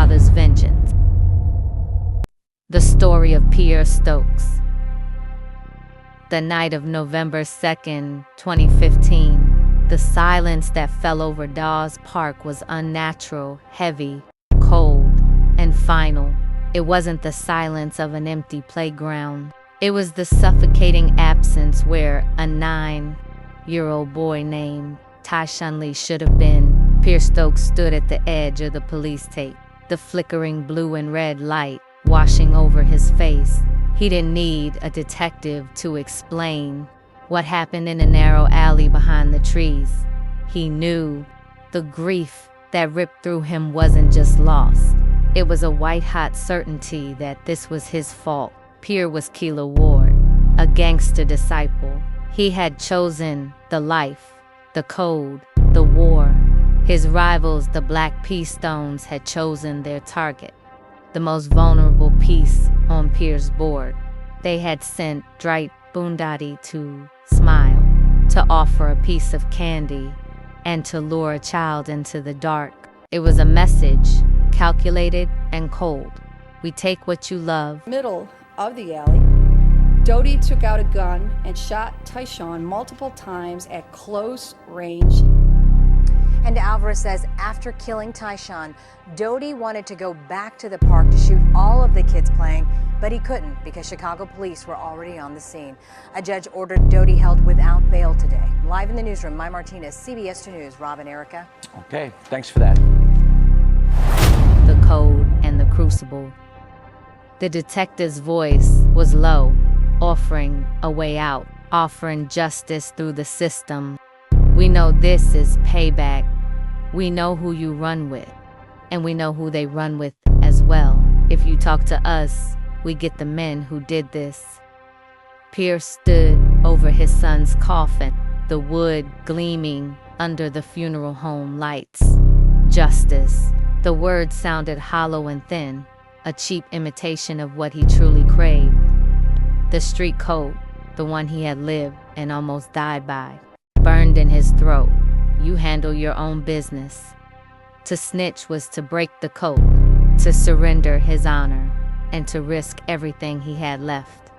father's vengeance. The story of Pierre Stokes. The night of November 2nd, 2015, the silence that fell over Dawes Park was unnatural, heavy, cold, and final. It wasn't the silence of an empty playground. It was the suffocating absence where a 9-year-old boy named Tyshawn Lee should have been. Pierre Stokes stood at the edge of the police tape, the flickering blue and red light washing over his face. He didn't need a detective to explain what happened in a narrow alley behind the trees. He knew the grief that ripped through him wasn't just loss. It was a white-hot certainty that this was his fault. Pierre was Keela Ward, a gangster disciple. He had chosen the life, the code, the war. His rivals, the Black Peace Stones, had chosen their target, the most vulnerable piece on Pierre's board. They had sent Dwright Boone-Doty to smile, to offer a piece of candy, and to lure a child into the dark. It was a message, calculated and cold. We take what you love. Middle of the alley, Doty took out a gun and shot Tyshawn multiple times at close range. And Alvarez says after killing Tyshawn, Doty wanted to go back to the park to shoot all of the kids playing, but he couldn't because Chicago police were already on the scene. A judge ordered Doty held without bail today. Live in the newsroom, Mai Martinez, CBS 2 News. Rob and Erica. Okay, thanks for that. The code and the crucible. The detective's voice was low, offering a way out, offering justice through the system. We know this is payback. We know who you run with, and we know who they run with as well. If you talk to us, we get the men who did this. Pierre stood over his son's coffin, the wood gleaming under the funeral home lights. Justice. The word sounded hollow and thin, a cheap imitation of what he truly craved. The street code, the one he had lived and almost died by, burned in his throat. You handle your own business. To snitch was to break the code, to surrender his honor, and to risk everything he had left.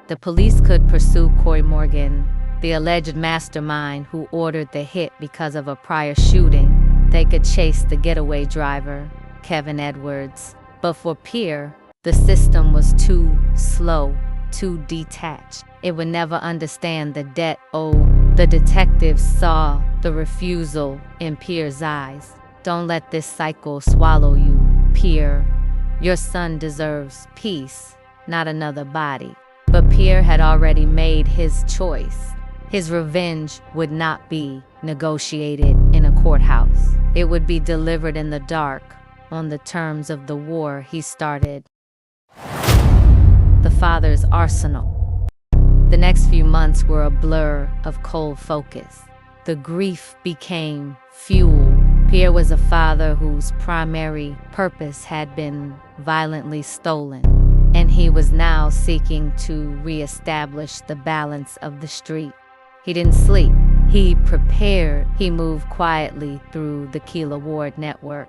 The police could pursue Corey Morgan, the alleged mastermind who ordered the hit because of a prior shooting. They could chase the getaway driver, Kevin Edwards. But for Pierre, the system was too slow, too detached. It would never understand the debt owed. The detectives saw the refusal in Pierre's eyes. Don't let this cycle swallow you, Pierre. Your son deserves peace, not another body. But Pierre had already made his choice. His revenge would not be negotiated in a courthouse. It would be delivered in the dark, on the terms of the war he started. The father's arsenal. The next few months were a blur of cold focus. The grief became fuel. Pierre was a father whose primary purpose had been violently stolen, and he was now seeking to reestablish the balance of the street. He didn't sleep. He prepared. He moved quietly through the Keela Ward network,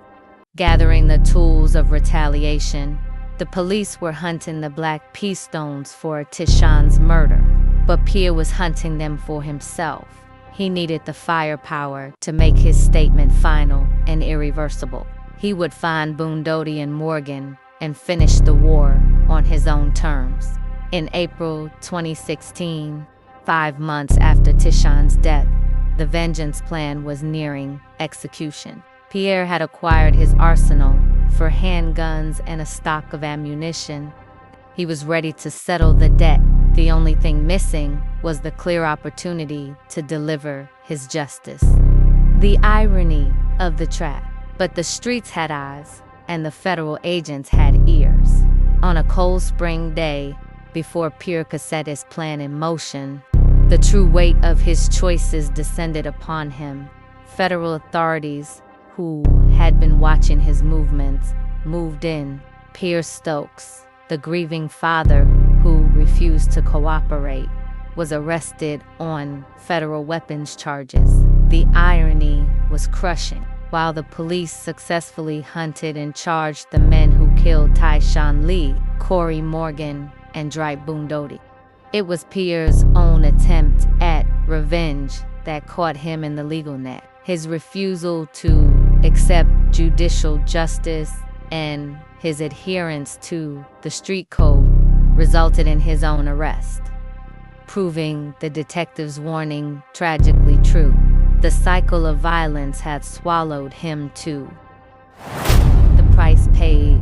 gathering the tools of retaliation. The police were hunting the Black Peace Stones for Tyshawn's murder, but Pierre was hunting them for himself. He needed the firepower to make his statement final and irreversible. He would find Boone-Doty and Morgan and finish the war on his own terms. In April 2016, 5 months after Tyshawn's death, the vengeance plan was nearing execution. Pierre had acquired his arsenal for handguns and a stock of ammunition. He was ready to settle the debt. The only thing missing was the clear opportunity to deliver his justice. The irony of the trap. But the streets had eyes, and the federal agents had ears. On a cold spring day, before Pierre could set his plan in motion, the true weight of his choices descended upon him. Federal authorities, who had been watching his movements, moved in. Pierre Stokes, the grieving father who refused to cooperate, was arrested on federal weapons charges. The irony was crushing. while the police successfully hunted and charged the men who killed Tyshawn Lee, Corey Morgan, and Dwright Boone-Doty. It was Pierre's own attempt at revenge that caught him in the legal net. His refusal to accept judicial justice and his adherence to the street code resulted in his own arrest, proving the detective's warning tragically true. The cycle of violence had swallowed him too. The price paid.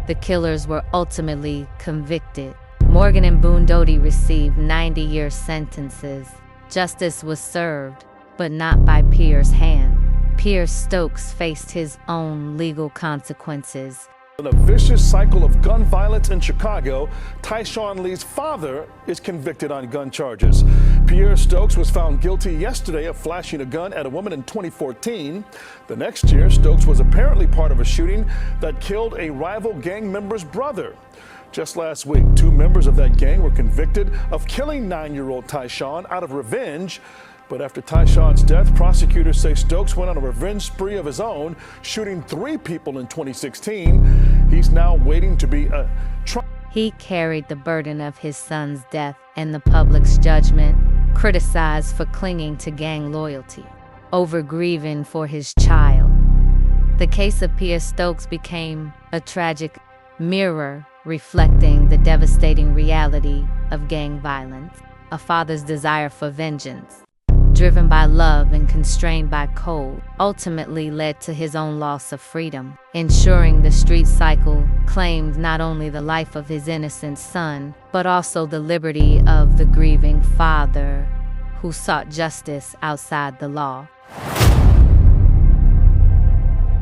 The killers were ultimately convicted. Morgan and Boone-Doty received 90-year sentences. Justice was served, but not by Pierre's hand. Pierre Stokes faced his own legal consequences. In a vicious cycle of gun violence in Chicago, Tyshawn Lee's father is convicted on gun charges. Pierre Stokes was found guilty yesterday of flashing a gun at a woman in 2014. The next year, Stokes was apparently part of a shooting that killed a rival gang member's brother. Just last week, 2 members of that gang were convicted of killing 9-year-old Tyshawn out of revenge. But after Tyshawn's death, prosecutors say Stokes went on a revenge spree of his own, shooting 3 people in 2016. He's now waiting to be He carried the burden of his son's death and the public's judgment, criticized for clinging to gang loyalty, over grieving for his child. The case of Pierre Stokes became a tragic mirror reflecting the devastating reality of gang violence. A father's desire for vengeance, driven by love and constrained by code, ultimately led to his own loss of freedom, ensuring the street cycle claimed not only the life of his innocent son, but also the liberty of the grieving father who sought justice outside the law.